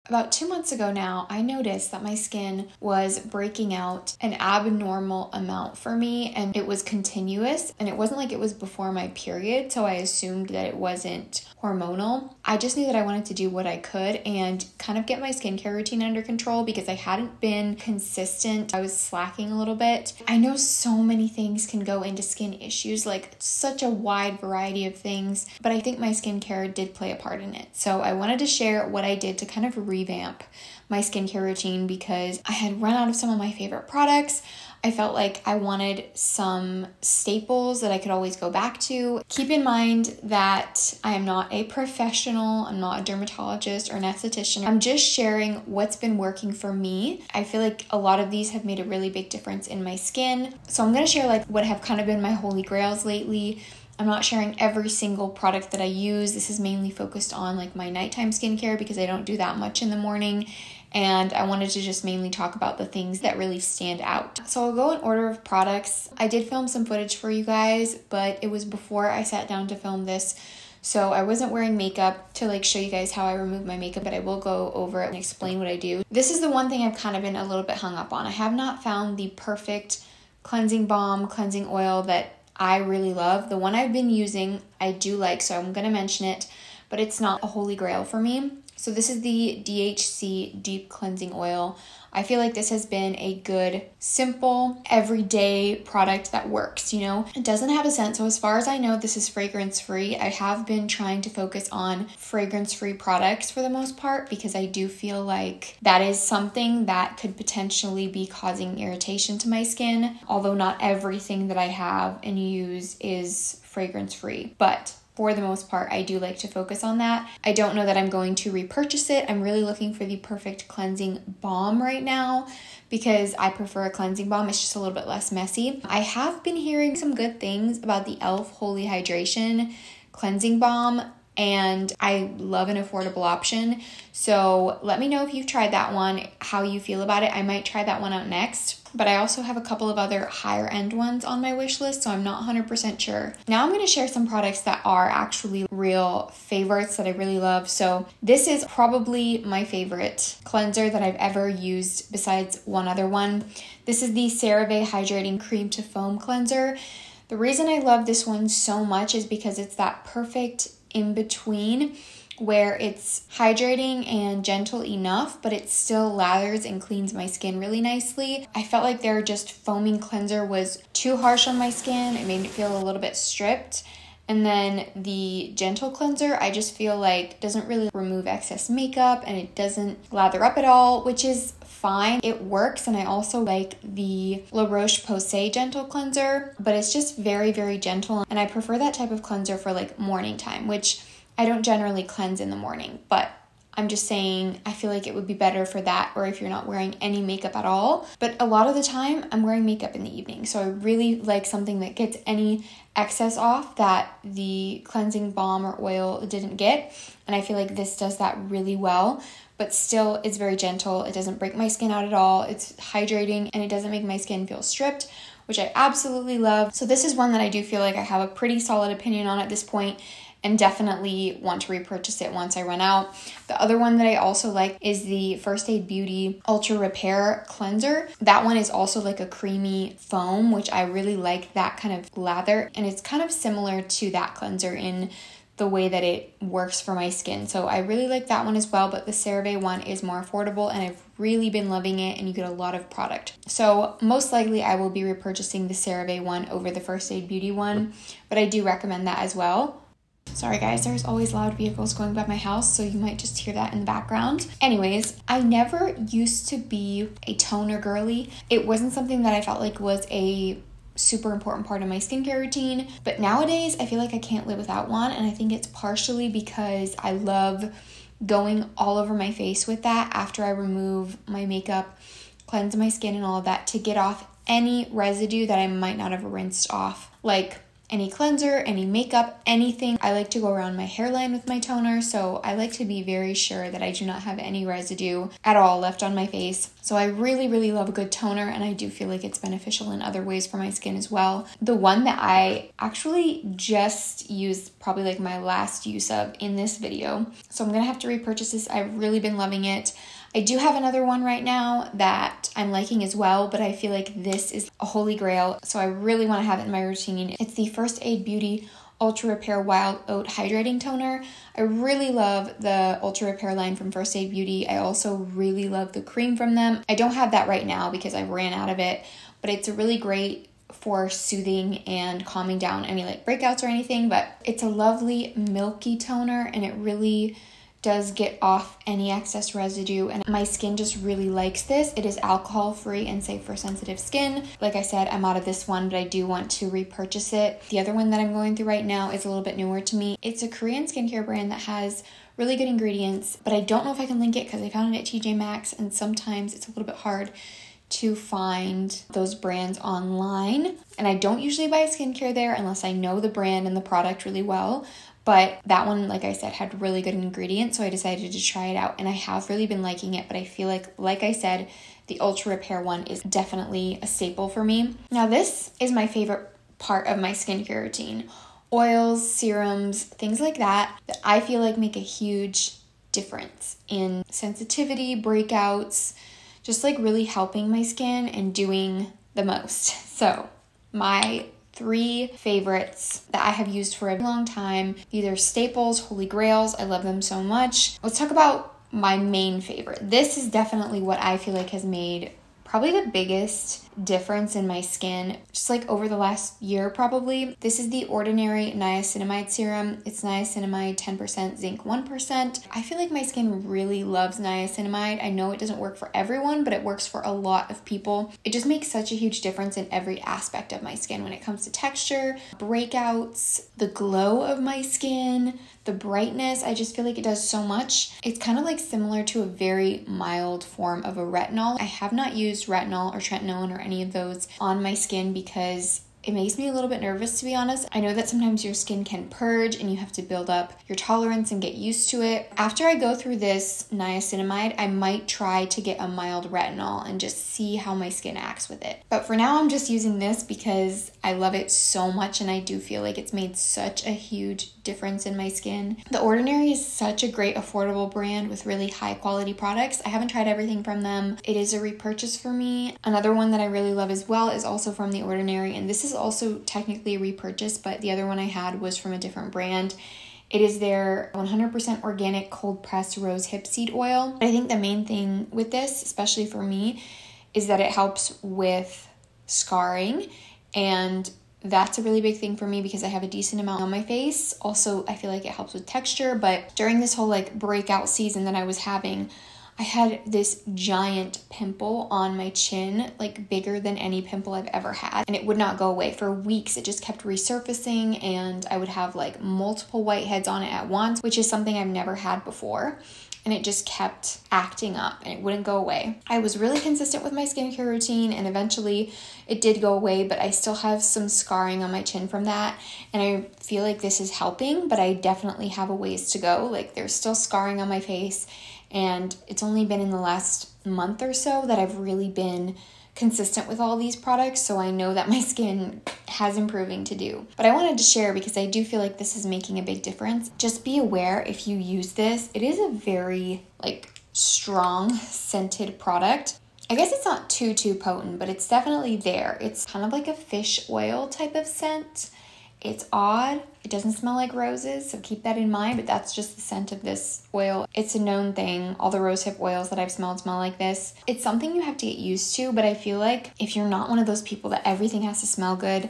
About 2 months ago now, I noticed that my skin was breaking out an abnormal amount for me, and it was continuous, and it wasn't like it was before my period, so I assumed that it wasn't hormonal. I just knew that I wanted to do what I could and kind of get my skincare routine under control because I hadn't been consistent. I was slacking a little bit. I know so many things can go into skin issues, like such a wide variety of things, but I think my skincare did play a part in it. So I wanted to share what I did to kind of revamp my skincare routine because I had run out of some of my favorite products. I felt like I wanted some staples that I could always go back to. Keep in mind that I am not a professional, I'm not a dermatologist or an esthetician. I'm just sharing what's been working for me. I feel like a lot of these have made a really big difference in my skin. So I'm gonna share like what have kind of been my holy grails lately. I'm not sharing every single product that I use. This is mainly focused on like my nighttime skincare because I don't do that much in the morning. And I wanted to just mainly talk about the things that really stand out. So I'll go in order of products. I did film some footage for you guys, but it was before I sat down to film this. So I wasn't wearing makeup to like show you guys how I remove my makeup, but I will go over it and explain what I do. This is the one thing I've kind of been a little bit hung up on. I have not found the perfect cleansing balm, cleansing oil that I really love. The one I've been using, I do like, so I'm going to mention it, but it's not a holy grail for me. So this is the DHC Deep Cleansing Oil. I feel like this has been a good, simple, everyday product that works, you know? It doesn't have a scent, so as far as I know, this is fragrance-free. I have been trying to focus on fragrance-free products for the most part because I do feel like that is something that could potentially be causing irritation to my skin, although not everything that I have and use is fragrance-free. But for the most part, I do like to focus on that. I don't know that I'm going to repurchase it. I'm really looking for the perfect cleansing balm right now because I prefer a cleansing balm. It's just a little bit less messy. I have been hearing some good things about the e.l.f. Holy Hydration Cleansing Balm, and I love an affordable option. So let me know if you've tried that one, how you feel about it. I might try that one out next. But I also have a couple of other higher end ones on my wish list, so I'm not 100% sure. Now I'm going to share some products that are actually real favorites that I really love. So this is probably my favorite cleanser that I've ever used besides one other one. This is the CeraVe Hydrating Cream to Foam Cleanser. The reason I love this one so much is because it's that perfect in between where it's hydrating and gentle enough, but it still lathers and cleans my skin really nicely. I felt like their just foaming cleanser was too harsh on my skin. It made me feel a little bit stripped. And then the gentle cleanser, I just feel like doesn't really remove excess makeup and it doesn't lather up at all, which is fine. It works. And I also like the La Roche-Posay gentle cleanser, but it's just very, very gentle. And I prefer that type of cleanser for like morning time, which I don't generally cleanse in the morning, but I'm just saying I feel like it would be better for that or if you're not wearing any makeup at all. But a lot of the time I'm wearing makeup in the evening, so I really like something that gets any excess off that the cleansing balm or oil didn't get. And I feel like this does that really well, but still it's very gentle. It doesn't break my skin out at all. It's hydrating and it doesn't make my skin feel stripped, which I absolutely love. So this is one that I do feel like I have a pretty solid opinion on at this point, and definitely want to repurchase it once I run out. The other one that I also like is the First Aid Beauty Ultra Repair Cleanser. That one is also like a creamy foam, which I really like that kind of lather. And it's kind of similar to that cleanser in the way that it works for my skin. So I really like that one as well, but the CeraVe one is more affordable and I've really been loving it and you get a lot of product. So most likely I will be repurchasing the CeraVe one over the First Aid Beauty one, but I do recommend that as well. Sorry guys, there's always loud vehicles going by my house, so you might just hear that in the background. Anyways, I never used to be a toner girly. It wasn't something that I felt like was a super important part of my skincare routine, but nowadays I feel like I can't live without one, and I think it's partially because I love going all over my face with that after I remove my makeup, cleanse my skin and all of that to get off any residue that I might not have rinsed off. Like any cleanser, any makeup, anything. I like to go around my hairline with my toner, so I like to be very sure that I do not have any residue at all left on my face. So I really, really love a good toner, and I do feel like it's beneficial in other ways for my skin as well. The one that I actually just used, probably like my last use of in this video, so I'm gonna have to repurchase this. I've really been loving it. I do have another one right now that I'm liking as well, but I feel like this is a holy grail, so I really want to have it in my routine. It's the First Aid Beauty Ultra Repair Wild Oat Hydrating Toner. I really love the Ultra Repair line from First Aid Beauty. I also really love the cream from them. I don't have that right now because I ran out of it, but it's a really great for soothing and calming down any like breakouts or anything, but it's a lovely milky toner, and it really does get off any excess residue, and my skin just really likes this. It is alcohol free and safe for sensitive skin. Like I said, I'm out of this one, but I do want to repurchase it. The other one that I'm going through right now is a little bit newer to me. It's a Korean skincare brand that has really good ingredients, but I don't know if I can link it because I found it at TJ Maxx, and sometimes it's a little bit hard to find those brands online. And I don't usually buy skincare there unless I know the brand and the product really well. But that one, like I said, had really good ingredients, so I decided to try it out, and I have really been liking it. But I feel like I said, the Ultra Repair one is definitely a staple for me. Now, this is my favorite part of my skincare routine. Oils, serums, things like that I feel like make a huge difference in sensitivity, breakouts, just like really helping my skin and doing the most. So, my 3 favorites that I have used for a long time. These are staples, holy grails. I love them so much. Let's talk about my main favorite. This is definitely what I feel like has made probably the biggest difference in my skin, just like over the last year probably. This is the Ordinary Niacinamide Serum. It's niacinamide 10%, zinc 1%. I feel like my skin really loves niacinamide. I know it doesn't work for everyone, but it works for a lot of people. It just makes such a huge difference in every aspect of my skin when it comes to texture, breakouts, the glow of my skin, the brightness. I just feel like it does so much. It's kind of like similar to a very mild form of a retinol. I have not used retinol or tretinoin or any of those on my skin because it makes me a little bit nervous, to be honest. I know that sometimes your skin can purge and you have to build up your tolerance and get used to it. After I go through this niacinamide, I might try to get a mild retinol and just see how my skin acts with it. But for now, I'm just using this because I love it so much, and I do feel like it's made such a huge difference in my skin. The Ordinary is such a great affordable brand with really high quality products. I haven't tried everything from them. It is a repurchase for me. Another one that I really love as well is also from The Ordinary, and this is also technically a repurchase, but the other one I had was from a different brand. It is their 100% organic cold pressed rosehip seed oil. I think the main thing with this, especially for me, is that it helps with scarring, and that's a really big thing for me because I have a decent amount on my face. Also, I feel like it helps with texture, but during this whole like breakout season that I was having, I had this giant pimple on my chin, like bigger than any pimple I've ever had, and it would not go away. For weeks, it just kept resurfacing, and I would have like multiple whiteheads on it at once, which is something I've never had before. And it just kept acting up and it wouldn't go away. I was really consistent with my skincare routine, and eventually it did go away, but I still have some scarring on my chin from that. And I feel like this is helping, but I definitely have a ways to go. Like, there's still scarring on my face, and it's only been in the last month or so that I've really been consistent with all these products, so I know that my skin has improving to do. But I wanted to share because I do feel like this is making a big difference. Just be aware if you use this, it is a very like strong scented product. I guess it's not too potent, but it's definitely there. It's kind of like a fish oil type of scent. It's odd. It doesn't smell like roses, so keep that in mind, but that's just the scent of this oil. It's a known thing. All the rosehip oils that I've smelled smell like this. It's something you have to get used to, but I feel like if you're not one of those people that everything has to smell good,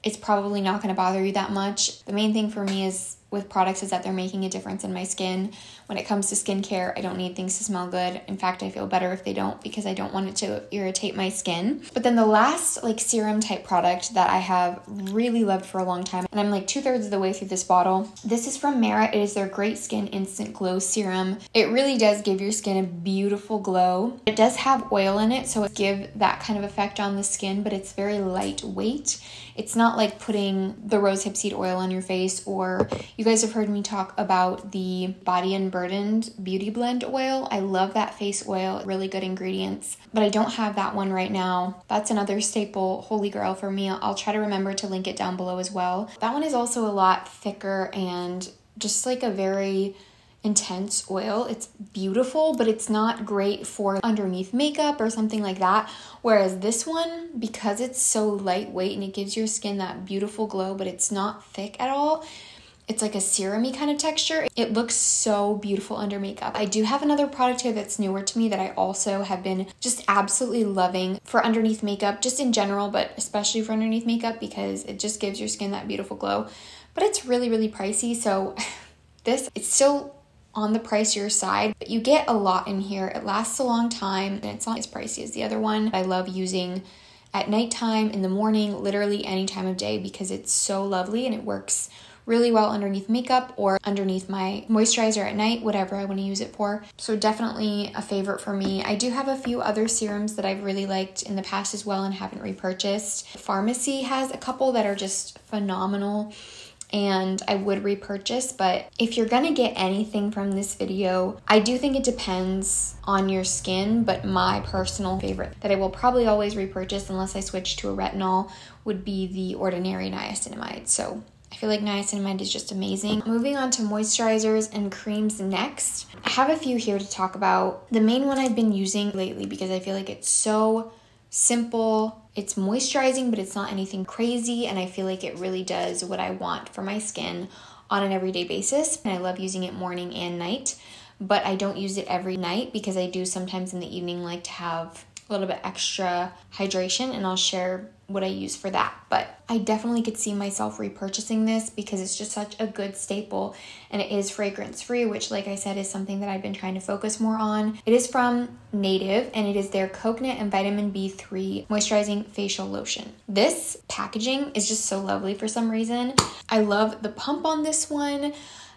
it's probably not going to bother you that much. The main thing for me is with products is that they're making a difference in my skin. When it comes to skincare, I don't need things to smell good. In fact, I feel better if they don't because I don't want it to irritate my skin. But then the last like serum type product that I have really loved for a long time, and I'm like 2/3 of the way through this bottle. This is from Mera. It is their Great Skin Instant Glow Serum. It really does give your skin a beautiful glow. It does have oil in it, so it gives that kind of effect on the skin, but it's very lightweight. It's not like putting the rosehip seed oil on your face, or you guys have heard me talk about the Body Unburdened Beauty Blend oil. I love that face oil, really good ingredients, but I don't have that one right now. That's another staple, holy grail for me. I'll try to remember to link it down below as well. That one is also a lot thicker and just like a very intense oil. It's beautiful, but it's not great for underneath makeup or something like that. Whereas this one, because it's so lightweight and it gives your skin that beautiful glow, but it's not thick at all. It's like a serum-y kind of texture. It looks so beautiful under makeup. I do have another product here that's newer to me that I also have been just absolutely loving for underneath makeup, just in general, but especially for underneath makeup because it just gives your skin that beautiful glow. But it's really, really pricey. So it's still on the pricier side, but you get a lot in here. It lasts a long time and it's not as pricey as the other one. I love using at nighttime, in the morning, literally any time of day because it's so lovely and it works really well underneath makeup or underneath my moisturizer at night, whatever I want to use it for. So definitely a favorite for me. I do have a few other serums that I've really liked in the past as well and haven't repurchased. Farmacy has a couple that are just phenomenal and I would repurchase, but if you're gonna get anything from this video, I do think it depends on your skin, but my personal favorite that I will probably always repurchase unless I switch to a retinol would be the Ordinary Niacinamide. So I feel like niacinamide is just amazing. Moving on to moisturizers and creams next. I have a few here to talk about. The main one I've been using lately because I feel like it's so simple. It's moisturizing, but it's not anything crazy, and I feel like it really does what I want for my skin on an everyday basis. And I love using it morning and night, but I don't use it every night because I do sometimes in the evening like to have a little bit extra hydration, and I'll share what I use for that. But I definitely could see myself repurchasing this because it's just such a good staple, and it is fragrance free, which like I said is something that I've been trying to focus more on. It is from Native and it is their coconut and vitamin B3 moisturizing facial lotion. This packaging is just so lovely for some reason. I love the pump on this one.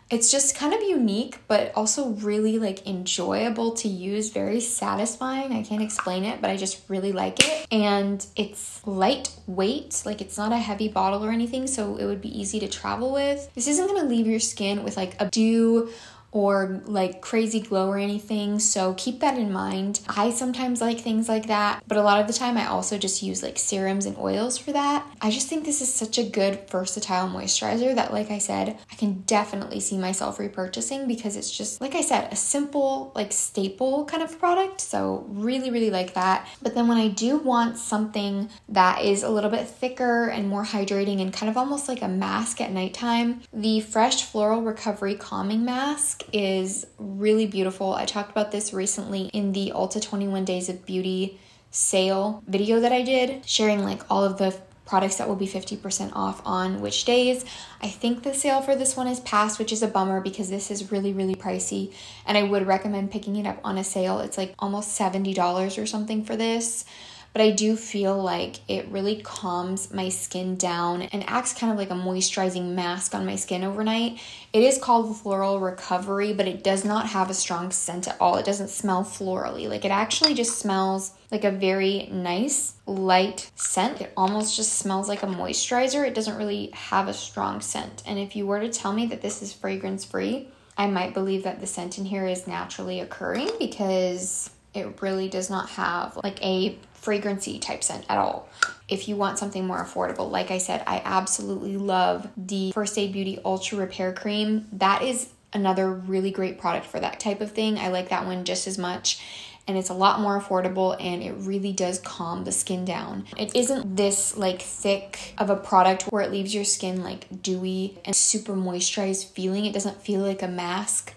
It's just kind of unique, but also really like enjoyable to use, very satisfying. I can't explain it, but I just really like it. And it's lightweight, like it's not a heavy bottle or anything, so it would be easy to travel with. This isn't gonna leave your skin with like a dew or like crazy glow or anything, so keep that in mind. I sometimes like things like that, but a lot of the time I also just use like serums and oils for that. I just think this is such a good versatile moisturizer that, like I said, I can definitely see myself repurchasing because it's just, like I said, a simple like staple kind of product, so really, really like that. But then when I do want something that is a little bit thicker and more hydrating and kind of almost like a mask at nighttime, the Fresh Floral Recovery Calming Mask is really beautiful. I talked about this recently in the Ulta 21 Days of Beauty sale video that I did, sharing like all of the products that will be 50% off on which days. I think the sale for this one is passed, which is a bummer because this is really, really pricey, and I would recommend picking it up on a sale. It's like almost $70 or something for this. But I do feel like it really calms my skin down and acts kind of like a moisturizing mask on my skin overnight. It is called Floral Recovery, but it does not have a strong scent at all. It doesn't smell florally. Like, it actually just smells like a very nice, light scent. It almost just smells like a moisturizer. It doesn't really have a strong scent. And if you were to tell me that this is fragrance free, I might believe that the scent in here is naturally occurring because it really does not have like a fragrancy type scent at all. If you want something more affordable, like I said, I absolutely love the First Aid Beauty Ultra Repair Cream. That is another really great product for that type of thing. I like that one just as much, and it's a lot more affordable, and it really does calm the skin down. It isn't this like thick of a product where it leaves your skin like dewy and super moisturized feeling. It doesn't feel like a mask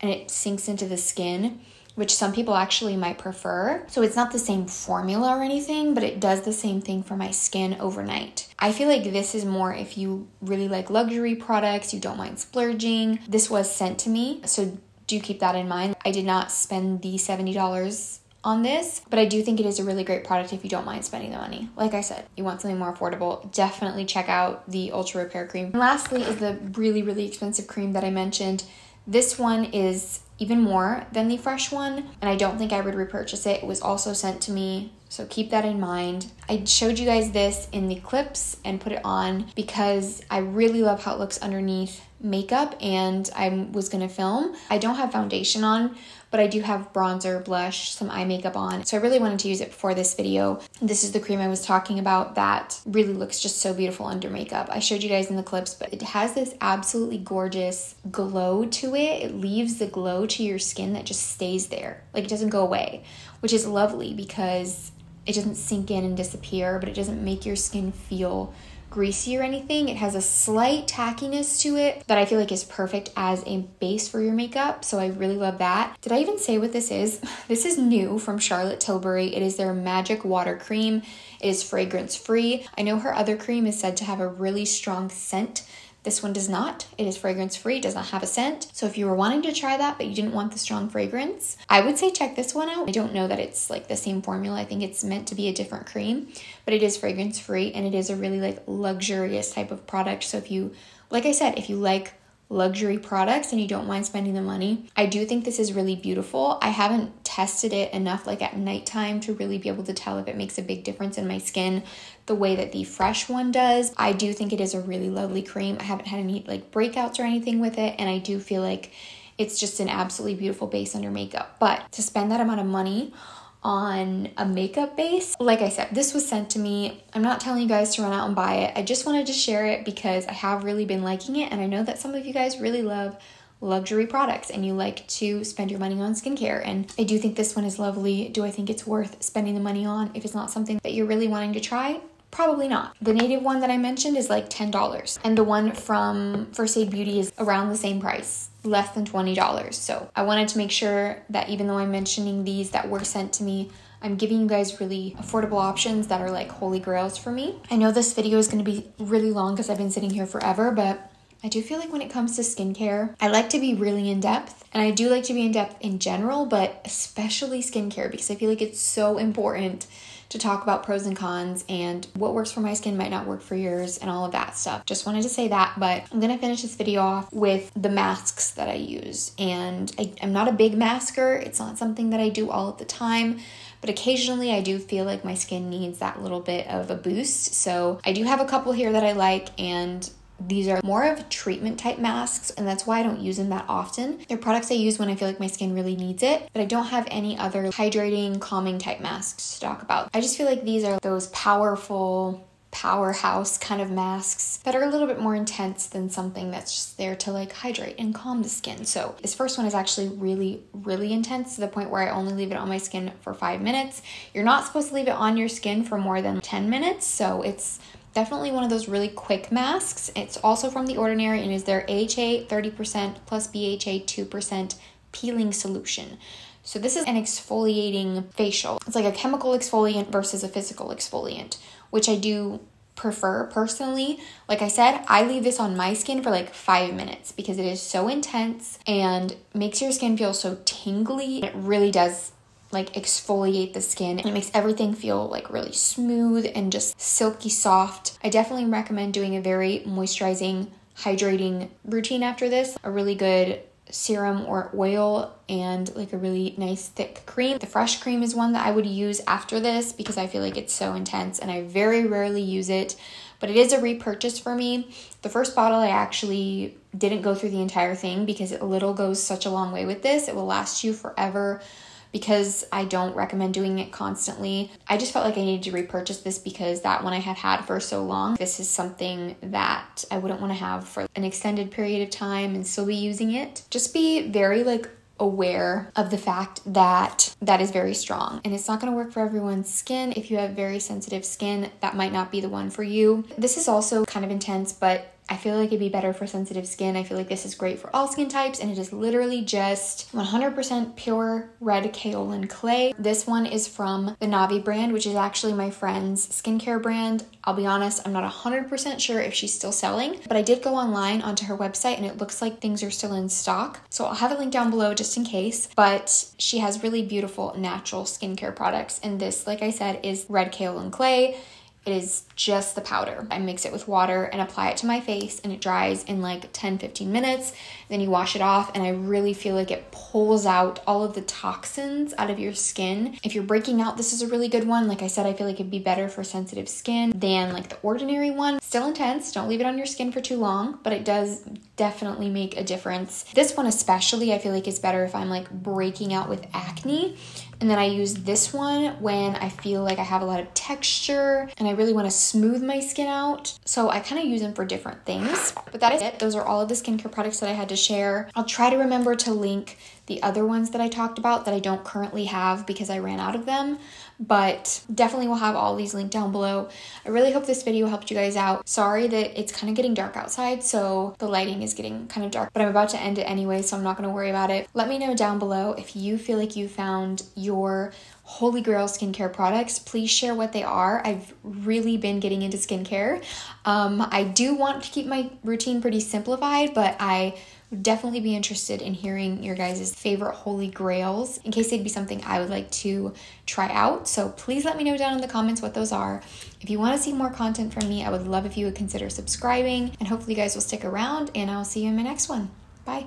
and it sinks into the skin. which some people actually might prefer. So it's not the same formula or anything, but it does the same thing for my skin overnight. I feel like this is more if you really like luxury products, you don't mind splurging. This was sent to me, so do keep that in mind. I did not spend the $70 on this, but I do think it is a really great product if you don't mind spending the money. Like I said, you want something more affordable, definitely check out the Ultra Repair Cream. And lastly is the really, really expensive cream that I mentioned. This one is even more than the fresh one, and I don't think I would repurchase it. It was also sent to me, so keep that in mind. I showed you guys this in the clips and put it on because I really love how it looks underneath makeup, and I was gonna film. I don't have foundation on, but I do have bronzer, blush, some eye makeup on. So I really wanted to use it before this video. This is the cream I was talking about that really looks just so beautiful under makeup. I showed you guys in the clips, but it has this absolutely gorgeous glow to it. It leaves the glow to your skin that just stays there. Like it doesn't go away, which is lovely because it doesn't sink in and disappear, but it doesn't make your skin feel greasy or anything. It has a slight tackiness to it that I feel like is perfect as a base for your makeup, so I really love that. Did I even say what this is? This is new from Charlotte Tilbury. It is their Magic Water Cream. It is fragrance free. I know her other cream is said to have a really strong scent. This one does not. It is fragrance free, does not have a scent. So if you were wanting to try that, but you didn't want the strong fragrance, I would say check this one out. I don't know that it's like the same formula. I think it's meant to be a different cream, but it is fragrance free and it is a really like luxurious type of product. So if you, like I said, if you like luxury products and you don't mind spending the money, I do think this is really beautiful. I haven't tested it enough like at nighttime to really be able to tell if it makes a big difference in my skin the way that the fresh one does. I do think it is a really lovely cream. I haven't had any like breakouts or anything with it, and I do feel like it's just an absolutely beautiful base under makeup. But to spend that amount of money on a makeup base, like I said, this was sent to me. I'm not telling you guys to run out and buy it. I just wanted to share it because I have really been liking it, and I know that some of you guys really love luxury products and you like to spend your money on skincare, and I do think this one is lovely. Do I think it's worth spending the money on if it's not something that you're really wanting to try? Probably not. The native one that I mentioned is like $10, and the one from First Aid Beauty is around the same price, less than $20. So I wanted to make sure that even though I'm mentioning these that were sent to me, I'm giving you guys really affordable options that are like holy grails for me. I know this video is going to be really long because I've been sitting here forever, but I do feel like when it comes to skincare, I like to be really in depth, and I do like to be in depth in general, but especially skincare, because I feel like it's so important to talk about pros and cons and what works for my skin might not work for yours and all of that stuff. Just wanted to say that, but I'm gonna finish this video off with the masks that I use. And I'm not a big masker. It's not something that I do all of the time, but occasionally I do feel like my skin needs that little bit of a boost. So I do have a couple here that I like, and these are more of treatment type masks, and that's why I don't use them that often. They're products I use when I feel like my skin really needs it, but I don't have any other hydrating, calming type masks to talk about. I just feel like these are those powerful, powerhouse kind of masks that are a little bit more intense than something that's just there to like hydrate and calm the skin. So this first one is actually really, really intense to the point where I only leave it on my skin for 5 minutes. You're not supposed to leave it on your skin for more than 10 minutes, so it's definitely one of those really quick masks. It's also from The Ordinary and is their AHA 30% plus BHA 2% peeling solution. So this is an exfoliating facial. It's like a chemical exfoliant versus a physical exfoliant, which I do prefer personally. Like I said, I leave this on my skin for like 5 minutes because it is so intense and makes your skin feel so tingly. It really does like exfoliate the skin, and it makes everything feel like really smooth and just silky soft. I definitely recommend doing a very moisturizing, hydrating routine after this. A really good serum or oil and like a really nice thick cream. The fresh cream is one that I would use after this because I feel like it's so intense and I very rarely use it, but it is a repurchase for me. The first bottle I actually didn't go through the entire thing because a little goes such a long way with this. It will last you forever, because I don't recommend doing it constantly. I just felt like I needed to repurchase this because that one I had for so long. This is something that I wouldn't want to have for an extended period of time and still be using it. Just be very like aware of the fact that that is very strong and it's not going to work for everyone's skin. If you have very sensitive skin, that might not be the one for you. This is also kind of intense, but I feel like it'd be better for sensitive skin. I feel like this is great for all skin types, and it is literally just 100% pure red kaolin clay. This one is from the Navi brand, which is actually my friend's skincare brand. I'll be honest, I'm not 100% sure if she's still selling, but I did go online onto her website and it looks like things are still in stock. So I'll have a link down below just in case, but she has really beautiful natural skincare products. And this, like I said, is red kaolin clay. It is just the powder. I mix it with water and apply it to my face, and it dries in like 10-15 minutes. Then you wash it off, and I really feel like it pulls out all of the toxins out of your skin. If you're breaking out, this is a really good one. Like I said, I feel like it'd be better for sensitive skin than like the ordinary one. Still intense, don't leave it on your skin for too long, but it does definitely make a difference. This one especially, I feel like is better if I'm like breaking out with acne. And then I use this one when I feel like I have a lot of texture and I really want to smooth my skin out. So I kind of use them for different things. But that is it. Those are all of the skincare products that I had to share. I'll try to remember to link the other ones that I talked about that I don't currently have because I ran out of them. But definitely will have all these linked down below. I really hope this video helped you guys out. Sorry that it's kind of getting dark outside, so the lighting is getting kind of dark, but I'm about to end it anyway, so I'm not going to worry about it. Let me know down below if you feel like you found your holy grail skincare products. Please share what they are. I've really been getting into skincare. I do want to keep my routine pretty simplified, but I would definitely be interested in hearing your guys' favorite holy grails in case they'd be something I would like to try out. So please let me know down in the comments what those are. If you want to see more content from me, I would love if you would consider subscribing, and hopefully you guys will stick around, and I'll see you in my next one. Bye.